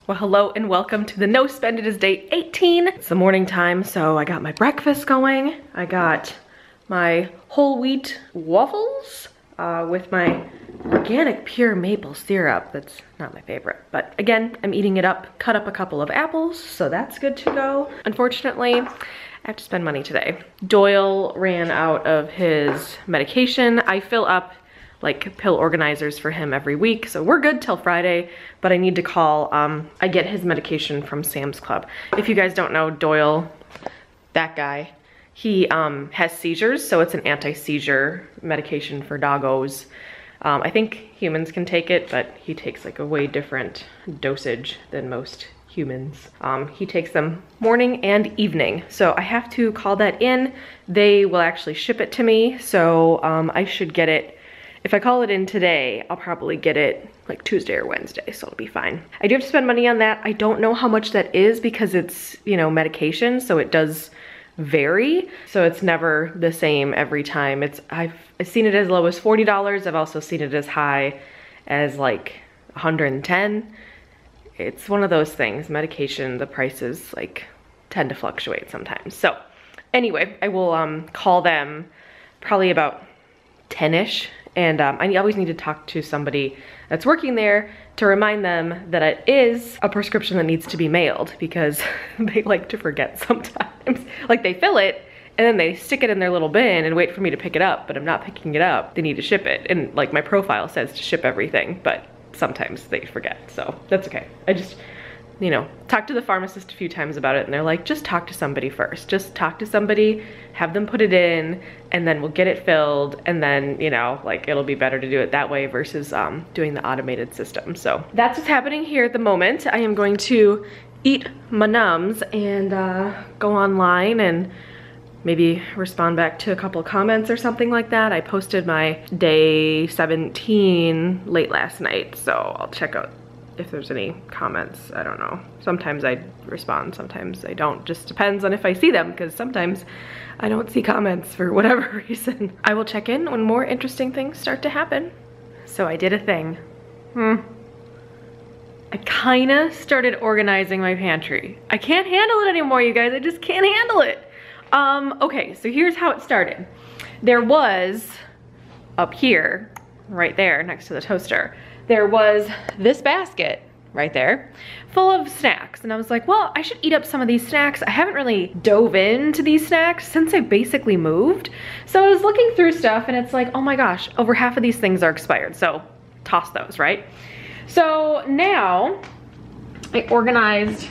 Well, hello and welcome to the No Spend. It is day 18. It's the morning time, so I got my breakfast going. I got my whole wheat waffles with my organic pure maple syrup. That's not my favorite, but again, I'm eating it up. Cut up a couple of apples, so that's good to go. Unfortunately, I have to spend money today. Doyle ran out of his medication. I fill up like pill organizers for him every week, so we're good till Friday, but I need to call, I get his medication from Sam's Club. If you guys don't know Doyle, that guy, he has seizures, so it's an anti-seizure medication for doggos. I think humans can take it, but he takes like a way different dosage than most humans. He takes them morning and evening, so I have to call that in. They will actually ship it to me, so I should get it. If I call it in today, I'll probably get it like Tuesday or Wednesday, so it'll be fine. I do have to spend money on that. I don't know how much that is because it's, you know, medication, so it does vary. So it's never the same every time. I've seen it as low as $40. I've also seen it as high as like 110. It's one of those things. Medication, the prices like tend to fluctuate sometimes. So anyway, I will call them probably about 10-ish. And I always need to talk to somebody that's working there to remind them that it is a prescription that needs to be mailed, because they like to forget sometimes. Like they fill it and then they stick it in their little bin and wait for me to pick it up, but I'm not picking it up. They need to ship it. And like my profile says to ship everything, but sometimes they forget, so that's okay. I just, you know, talked to the pharmacist a few times about it and they're like, just talk to somebody first. Just talk to somebody, have them put it in, and then we'll get it filled, and then, you know, like it'll be better to do it that way versus doing the automated system. So that's what's happening here at the moment. I am going to eat my nums and go online and maybe respond back to a couple of comments or something like that. I posted my day 17 late last night, so I'll check out if there's any comments. I don't know. Sometimes I respond, sometimes I don't. Just depends on if I see them, because sometimes I don't see comments for whatever reason. I will check in when more interesting things start to happen. So I did a thing. I kinda started organizing my pantry. I can't handle it anymore, you guys. I just can't handle it. Okay, so here's how it started. There was, up here, right there next to the toaster, there was this basket right there full of snacks. And I was like, well, I should eat up some of these snacks. I haven't really dove into these snacks since I basically moved. So I was looking through stuff and it's like, oh my gosh, over half of these things are expired. So toss those, right? So now I organized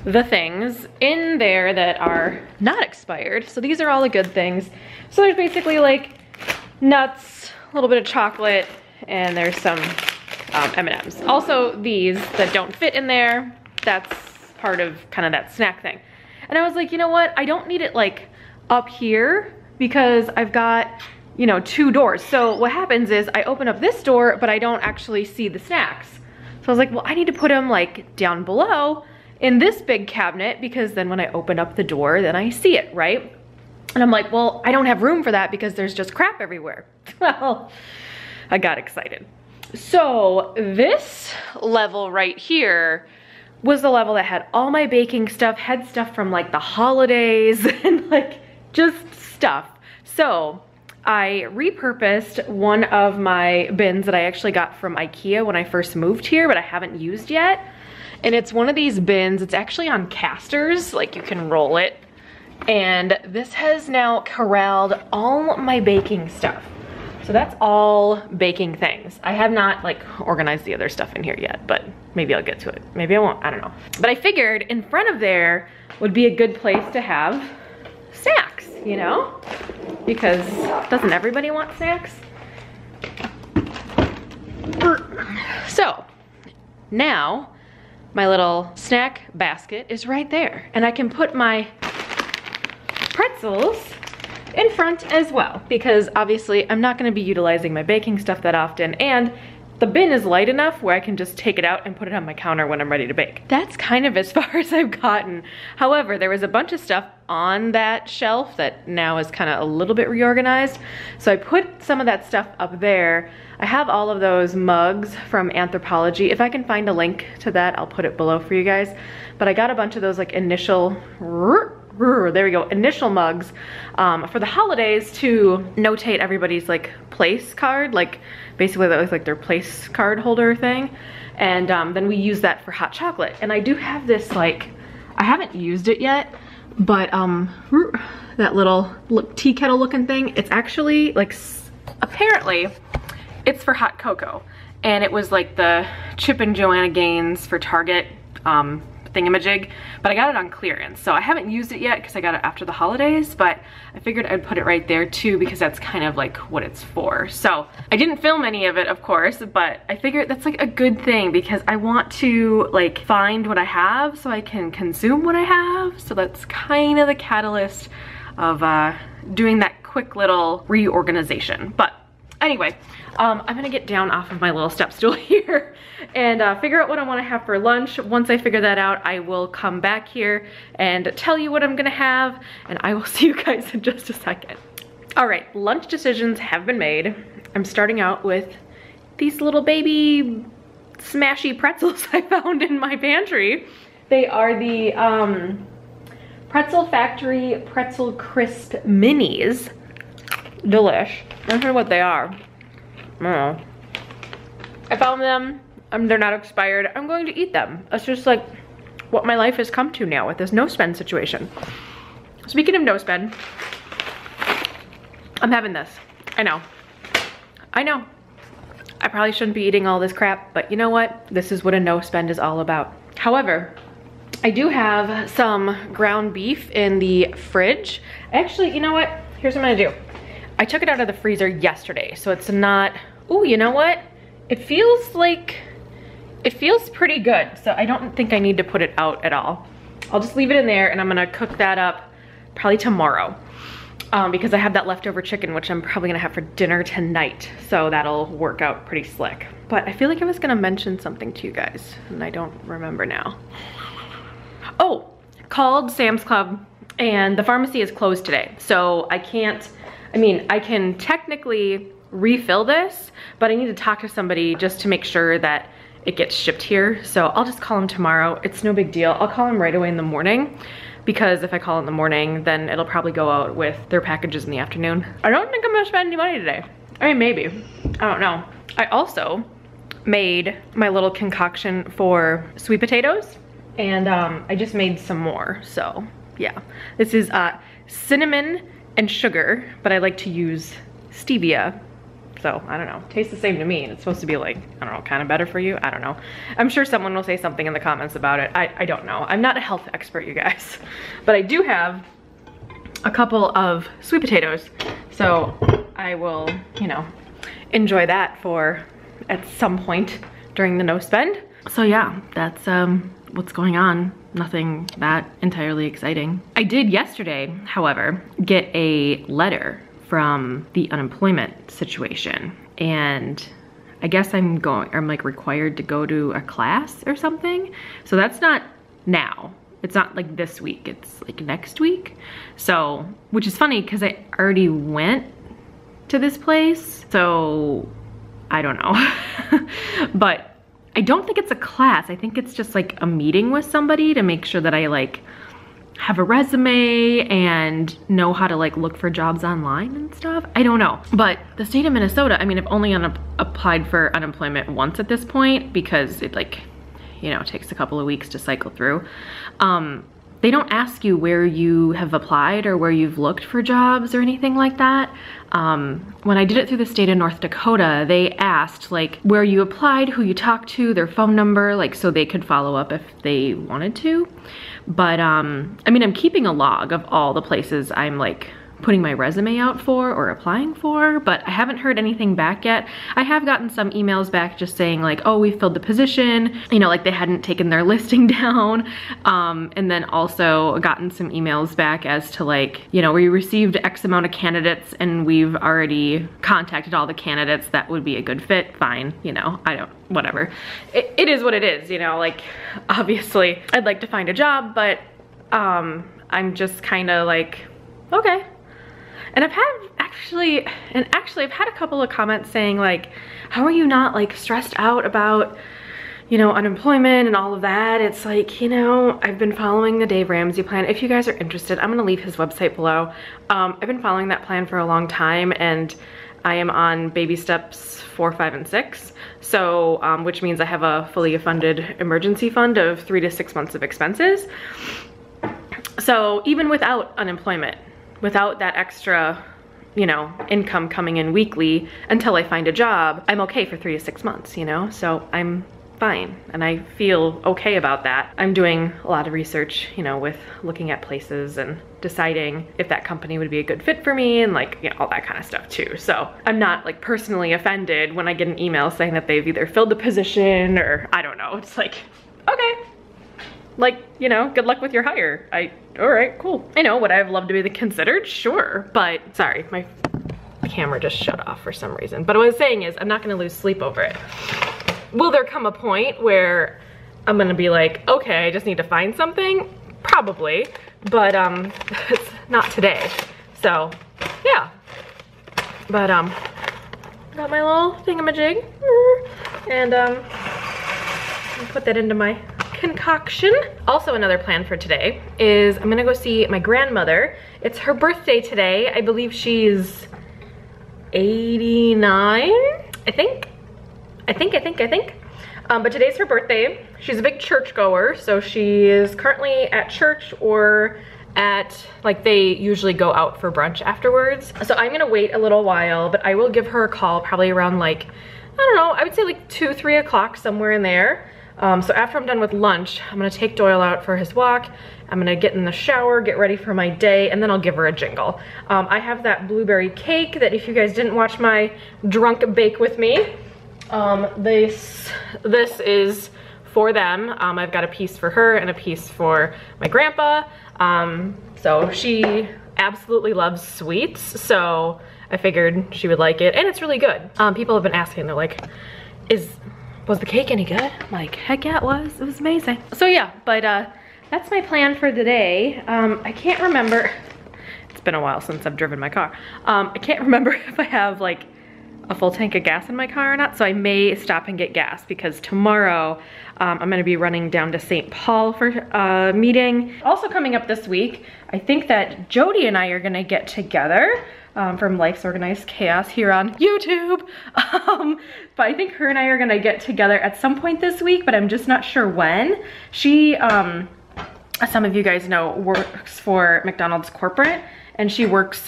the things in there that are not expired. So these are all the good things. So there's basically like nuts, a little bit of chocolate, and there's some M&Ms. Also these that don't fit in there, that's part of kind of that snack thing. And I was like, you know what? I don't need it like up here because I've got, you know, 2 doors. So what happens is I open up this door, but I don't actually see the snacks. So I was like, well, I need to put them like down below in this big cabinet, because then when I open up the door, then I see it, right? And I'm like, well, I don't have room for that because there's just crap everywhere. Well, I got excited. So this level right here was the level that had all my baking stuff, had stuff from like the holidays and like just stuff. So I repurposed one of my bins that I actually got from IKEA when I first moved here, but I haven't used yet. And it's one of these bins, it's actually on casters, like you can roll it. And this has now corralled all my baking stuff. So that's all baking things. I have not like organized the other stuff in here yet, but maybe I'll get to it. Maybe I won't, I don't know. But I figured in front of there would be a good place to have snacks, you know? Because doesn't everybody want snacks? So now my little snack basket is right there, and I can put my pretzels in front as well, because obviously I'm not going to be utilizing my baking stuff that often, and the bin is light enough where I can just take it out and put it on my counter when I'm ready to bake. That's kind of as far as I've gotten. However, there was a bunch of stuff on that shelf that now is kind of a little bit reorganized. So I put some of that stuff up there. I have all of those mugs from Anthropology. If I can find a link to that, I'll put it below for you guys. But I got a bunch of those like initial, there we go, initial mugs for the holidays to notate everybody's like place card, like basically that was like their place card holder thing. And then we use that for hot chocolate. And I do have this, like, I haven't used it yet, but that little tea kettle looking thing, it's actually like, apparently it's for hot cocoa. And it was like the Chip and Joanna Gaines for Target thingamajig, but I got it on clearance. So I haven't used it yet because I got it after the holidays, but I figured I'd put it right there too because that's kind of like what it's for. So I didn't film any of it, of course, but I figured that's like a good thing because I want to like find what I have so I can consume what I have. So that's kind of the catalyst of doing that quick little reorganization. But anyway, I'm gonna get down off of my little step stool here and figure out what I wanna have for lunch. Once I figure that out, I will come back here and tell you what I'm gonna have, and I will see you guys in just a second. All right, lunch decisions have been made. I'm starting out with these little baby smashy pretzels I found in my pantry. They are the Pretzel Factory Pretzel Crisp Minis. Delish. I don't know what they are. I don't know. I found them. They're not expired. I'm going to eat them. That's just like what my life has come to now with this no spend situation. Speaking of no spend, I'm having this. I know. I know. I probably shouldn't be eating all this crap, but you know what? This is what a no spend is all about. However, I do have some ground beef in the fridge. Actually, you know what? Here's what I'm gonna do. I took it out of the freezer yesterday, so it's not, ooh, you know what? It feels pretty good, so I don't think I need to put it out at all. I'll just leave it in there and I'm gonna cook that up probably tomorrow because I have that leftover chicken, which I'm probably gonna have for dinner tonight, so that'll work out pretty slick. But I feel like I was gonna mention something to you guys and I don't remember now. Oh, called Sam's Club and the pharmacy is closed today, so I can't, I mean, I can technically refill this, but I need to talk to somebody just to make sure that it gets shipped here. So I'll just call them tomorrow. It's no big deal. I'll call them right away in the morning because if I call in the morning, then it'll probably go out with their packages in the afternoon. I don't think I'm gonna spend any money today. I mean, maybe, I don't know. I also made my little concoction for sweet potatoes and I just made some more, so yeah. This is cinnamon and sugar, but I like to use stevia. So I don't know, tastes the same to me and it's supposed to be like, I don't know, kind of better for you. I don't know. I'm sure someone will say something in the comments about it. I don't know. I'm not a health expert, you guys, but I do have a couple of sweet potatoes. So I will, you know, enjoy that for at some point during the no spend. So yeah, that's what's going on. Nothing that entirely exciting. I did yesterday, however, get a letter from the unemployment situation, and I guess I'm like required to go to a class or something. So that's not now. It's not like this week, it's like next week. So, which is funny because I already went to this place, so I don't know. But I don't think it's a class. I think it's just like a meeting with somebody to make sure that I like have a resume and know how to like look for jobs online and stuff. I don't know. But the state of Minnesota, I mean, I've only applied for unemployment once at this point because it like, you know, takes a couple of weeks to cycle through. They don't ask you where you have applied or where you've looked for jobs or anything like that. When I did it through the state of North Dakota, they asked like where you applied, who you talked to, their phone number, like so they could follow up if they wanted to. But I mean, I'm keeping a log of all the places I'm like putting my resume out for or applying for, but I haven't heard anything back yet. I have gotten some emails back just saying like, oh, we filled the position, you know, like they hadn't taken their listing down. And then also gotten some emails back as to like, you know, we received X amount of candidates and we've already contacted all the candidates that would be a good fit. Fine, you know, whatever. It is what it is, you know, like obviously I'd like to find a job, but I'm just kind of like, okay. And I've had I've had a couple of comments saying like, how are you not like stressed out about, you know, unemployment and all of that? It's like, you know, I've been following the Dave Ramsey plan. If you guys are interested, I'm gonna leave his website below. I've been following that plan for a long time and I am on baby steps 4, 5, and 6. So, which means I have a fully funded emergency fund of 3 to 6 months of expenses. So even without unemployment, without that extra, you know, income coming in weekly until I find a job, I'm okay for 3 to 6 months, you know? So I'm fine and I feel okay about that. I'm doing a lot of research, you know, with looking at places and deciding if that company would be a good fit for me and like, you know, all that kind of stuff too. So I'm not like personally offended when I get an email saying that they've either filled the position or I don't know. It's like, okay. Like, you know, good luck with your hire. All right, cool. I know, would I have loved to be considered? Sure, but sorry, my camera just shut off for some reason. But what I was saying is I'm not gonna lose sleep over it. Will there come a point where I'm gonna be like, okay, I just need to find something? Probably, but it's not today. So, yeah. But got my little thingamajig and put that into my concoction. Also another plan for today is I'm gonna go see my grandmother. It's her birthday today. I believe she's 89, I think. But today's her birthday. She's a big churchgoer, so she is currently at church or at, like they usually go out for brunch afterwards. So I'm gonna wait a little while, but I will give her a call probably around like, I don't know, I would say like 2, 3 o'clock, somewhere in there. So after I'm done with lunch, I'm gonna take Doyle out for his walk. I'm gonna get in the shower, get ready for my day, and then I'll give her a jingle. I have that blueberry cake that if you guys didn't watch my drunk bake with me, this is for them. I've got a piece for her and a piece for my grandpa. So she absolutely loves sweets, so I figured she would like it, and it's really good. People have been asking, they're like, was the cake any good? I'm like, heck yeah, it was amazing. So yeah, but that's my plan for the day. I can't remember, it's been a while since I've driven my car. I can't remember if I have like a full tank of gas in my car or not, so I may stop and get gas because tomorrow I'm gonna be running down to St. Paul for a meeting. Also coming up this week, I think that Jody and I are gonna get together from Life's Organized Chaos here on YouTube. But I think her and I are gonna get together at some point this week, but I'm just not sure when. She, as some of you guys know, works for McDonald's corporate, and she works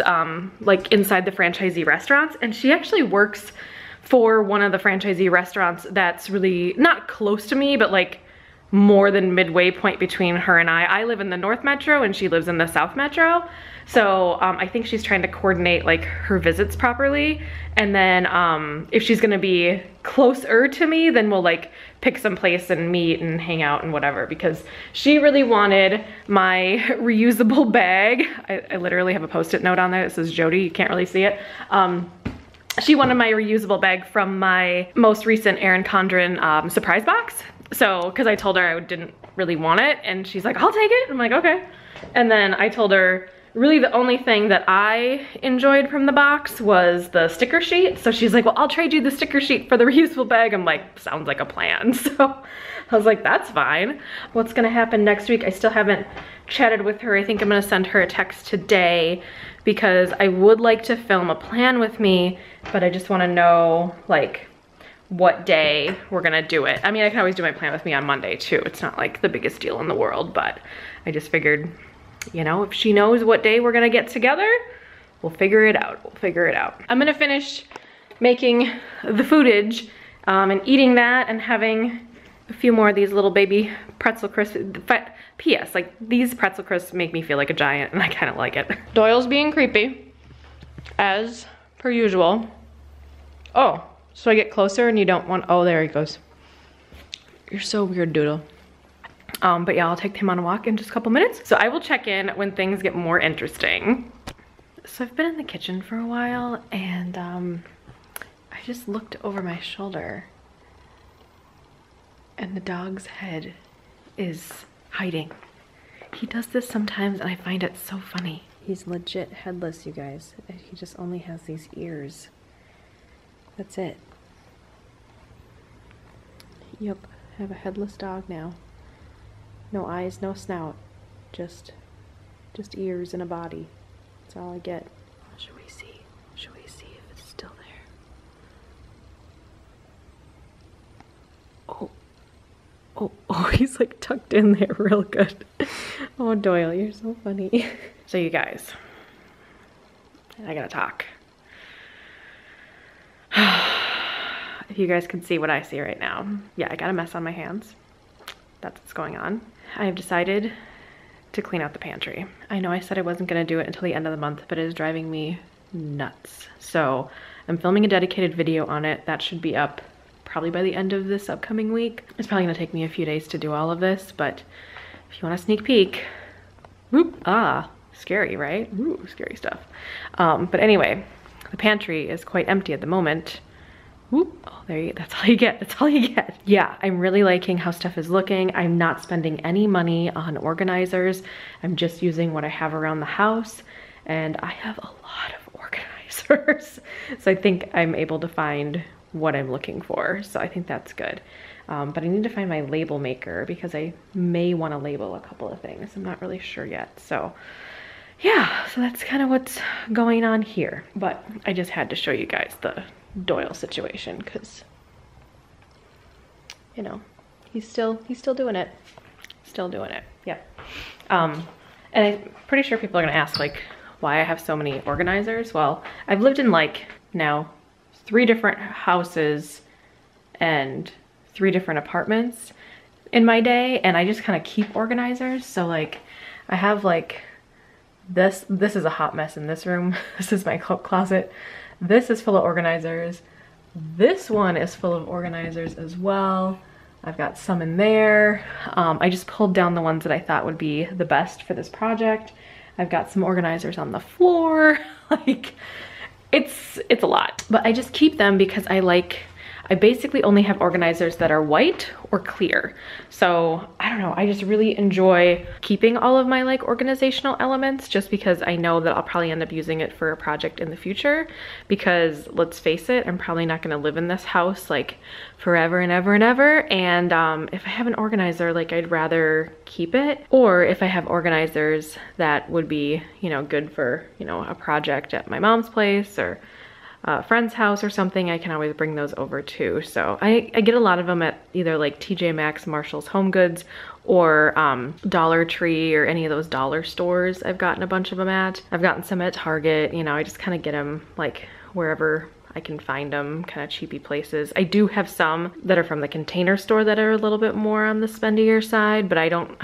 like inside the franchisee restaurants, and she actually works for one of the franchisee restaurants that's really not close to me, but like more than midway point between her and I. I live in the North Metro and she lives in the South Metro. So I think she's trying to coordinate like her visits properly. And then if she's gonna be closer to me, then we'll like pick some place and meet and hang out and whatever, because she really wanted my reusable bag. I literally have a Post-it note on there that says Jody, you can't really see it. She wanted my reusable bag from my most recent Erin Condren surprise box. So, cause I told her I didn't really want it, and she's like, I'll take it. I'm like, okay. And then I told her, really the only thing that I enjoyed from the box was the sticker sheet. So she's like, well, I'll trade you the sticker sheet for the reusable bag. I'm like, sounds like a plan. So I was like, that's fine. What's gonna happen next week? I still haven't chatted with her. I think I'm gonna send her a text today because I would like to film a plan with me, but I just wanna know like what day we're gonna do it. I mean, I can always do my plan with me on Monday too. It's not like the biggest deal in the world, but I just figured, you know, if she knows what day we're gonna get together, we'll figure it out. We'll figure it out. I'm gonna finish making the footage and eating that and having a few more of these little baby pretzel crisp. But P.S. like these pretzel crisps make me feel like a giant and I kind of like it. Doyle's being creepy, as per usual. Oh, so I get closer and you don't want, oh, there he goes. You're so weird, Doodle. But yeah, I'll take him on a walk in just a couple minutes. So I will check in when things get more interesting. So I've been in the kitchen for a while and I just looked over my shoulder and the dog's head is hiding. He does this sometimes and I find it so funny. He's legit headless, you guys. He just only has these ears. That's it. Yep, I have a headless dog now. No eyes, no snout. Just ears and a body. That's all I get. Should we see? Should we see if it's still there? Oh, he's like tucked in there real good. Oh, Doyle, you're so funny. So you guys, I gotta talk. If you guys can see what I see right now. Yeah, I got a mess on my hands. That's what's going on. I have decided to clean out the pantry. I know I said I wasn't gonna do it until the end of the month, but it is driving me nuts. So I'm filming a dedicated video on it. That should be up probably by the end of this upcoming week. It's probably gonna take me a few days to do all of this, but if you want a sneak peek, whoop, scary, right? Ooh, scary stuff. But anyway, the pantry is quite empty at the moment. Whoop, oh, there you go. That's all you get. That's all you get. Yeah, I'm really liking how stuff is looking. I'm not spending any money on organizers. I'm just using what I have around the house, and I have a lot of organizers. So I think I'm able to find what I'm looking for. So I think that's good. But I need to find my label maker because I may want to label a couple of things. I'm not really sure yet. So yeah, so that's kind of what's going on here. But I just had to show you guys the Doyle situation because, you know, he's still doing it. Still doing it. Yeah. And I'm pretty sure people are gonna ask like why I have so many organizers. Well, I've lived in like now 3 different houses and 3 different apartments in my day, and I just kind of keep organizers. So like I have like this is a hot mess in this room. This is my coat closet. This is full of organizers. This one is full of organizers as well. I've got some in there. I just pulled down the ones that I thought would be the best for this project. I've got some organizers on the floor. Like, it's a lot. But I just keep them because I basically only have organizers that are white or clear. So I don't know, I just really enjoy keeping all of my like organizational elements just because I know that I'll probably end up using it for a project in the future, because let's face it, I'm probably not gonna live in this house like forever and ever and ever. And if I have an organizer, like I'd rather keep it, or if I have organizers that would be, you know, good for, you know, a project at my mom's place or a friend's house or something, I can always bring those over too. So I get a lot of them at either like TJ Maxx, Marshall's Home Goods, or Dollar Tree or any of those dollar stores. I've gotten a bunch of them at. I've gotten some at Target. You know, I just kind of get them like wherever I can find them, kind of cheapy places. I do have some that are from the Container Store that are a little bit more on the spendier side, but I don't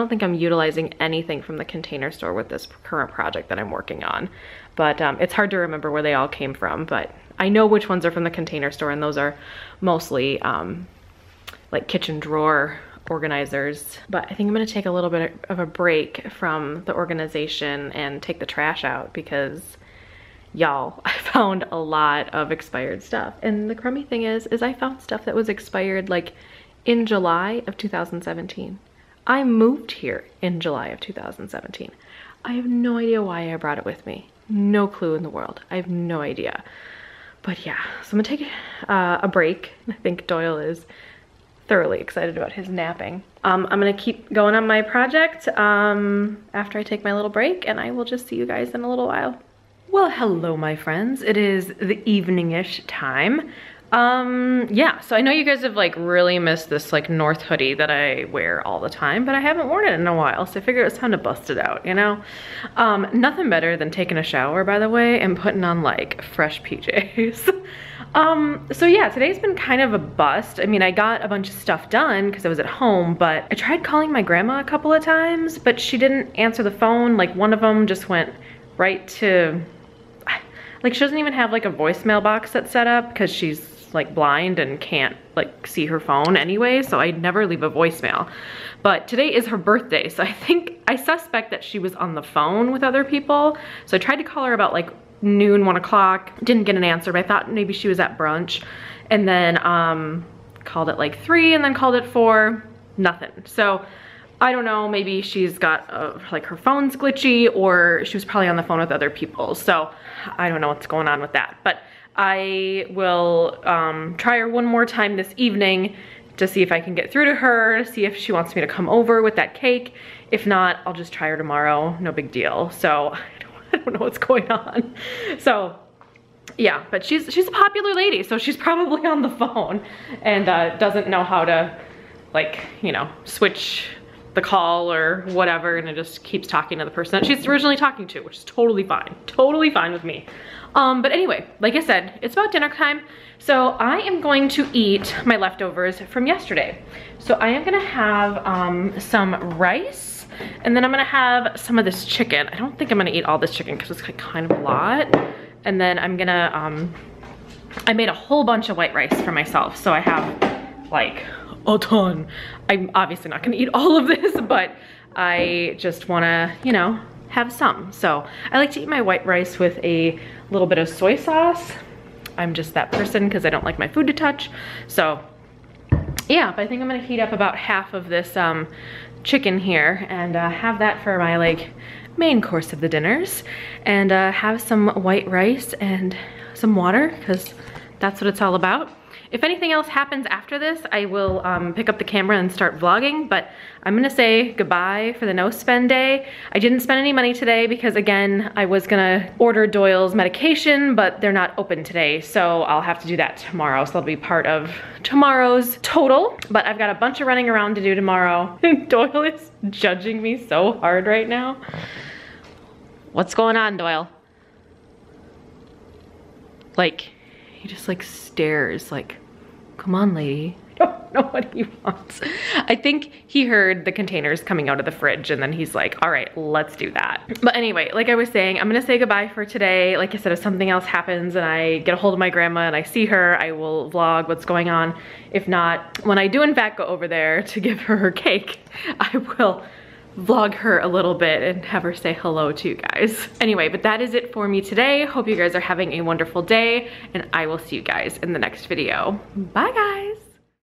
think I'm utilizing anything from the Container Store with this current project that I'm working on. But it's hard to remember where they all came from, but I know which ones are from the Container Store, and those are mostly like kitchen drawer organizers. But I think I'm gonna take a little bit of a break from the organization and take the trash out because y'all, I found a lot of expired stuff. And the crummy thing is I found stuff that was expired like in July of 2017. I moved here in July of 2017. I have no idea why I brought it with me. No clue in the world. I have no idea. But yeah, so I'm gonna take a break. I think Doyle is thoroughly excited about his napping. I'm gonna keep going on my project after I take my little break, and I will just see you guys in a little while. Well, hello my friends. It is the evening-ish time. Yeah, so I know you guys have like really missed this like North hoodie that I wear all the time, but I haven't worn it in a while, so I figured it was time to bust it out, you know? Nothing better than taking a shower, by the way, and putting on like fresh PJs. So yeah, today's been kind of a bust. I mean, I got a bunch of stuff done because I was at home, but I tried calling my grandma a couple of times, but she didn't answer the phone. Like one of them just went right to, like she doesn't even have like a voicemail box that's set up because she's like blind and can't like see her phone anyway, so I never leave a voicemail. But today is her birthday, so I suspect that she was on the phone with other people. So I tried to call her about like noon, 1 o'clock, didn't get an answer, but I thought maybe she was at brunch. And then called at like 3 and then called at 4, nothing. So I don't know, maybe she's got like her phone's glitchy, or she was probably on the phone with other people. So I don't know what's going on with that. But I will try her one more time this evening to see if I can get through to her, see if she wants me to come over with that cake. If not, I'll just try her tomorrow, no big deal. So I don't know what's going on. So yeah, but she's a popular lady, so she's probably on the phone and doesn't know how to, like, you know, switch the call or whatever, and it just keeps talking to the person that she's originally talking to, which is totally fine with me. But anyway, like I said, it's about dinner time, so I am going to eat my leftovers from yesterday. So I am gonna have some rice, and then I'm gonna have some of this chicken. I don't think I'm gonna eat all this chicken because it's kind of a lot. And then I'm gonna, I made a whole bunch of white rice for myself, so I have like a ton. I'm obviously not gonna eat all of this, but I just wanna, you know, have some. So I like to eat my white rice with a little bit of soy sauce. I'm just that person because I don't like my food to touch. So yeah, but I think I'm gonna heat up about half of this chicken here and have that for my like main course of the dinners, and have some white rice and some water because that's what it's all about. If anything else happens after this, I will pick up the camera and start vlogging, but I'm gonna say goodbye for the no spend day. I didn't spend any money today because, again, I was gonna order Doyle's medication, but they're not open today, so I'll have to do that tomorrow, so that'll be part of tomorrow's total. But I've got a bunch of running around to do tomorrow. Doyle is judging me so hard right now. What's going on, Doyle? Like, he just like stares like, come on, lady. I don't know what he wants. I think he heard the containers coming out of the fridge and then he's like, all right, let's do that. But anyway, like I was saying, I'm gonna say goodbye for today. Like I said, if something else happens and I get a hold of my grandma and I see her, I will vlog what's going on. If not, when I do in fact go over there to give her her cake, I will vlog her a little bit and have her say hello to you guys. Anyway, but that is it for me today. Hope you guys are having a wonderful day, and I will see you guys in the next video. Bye guys.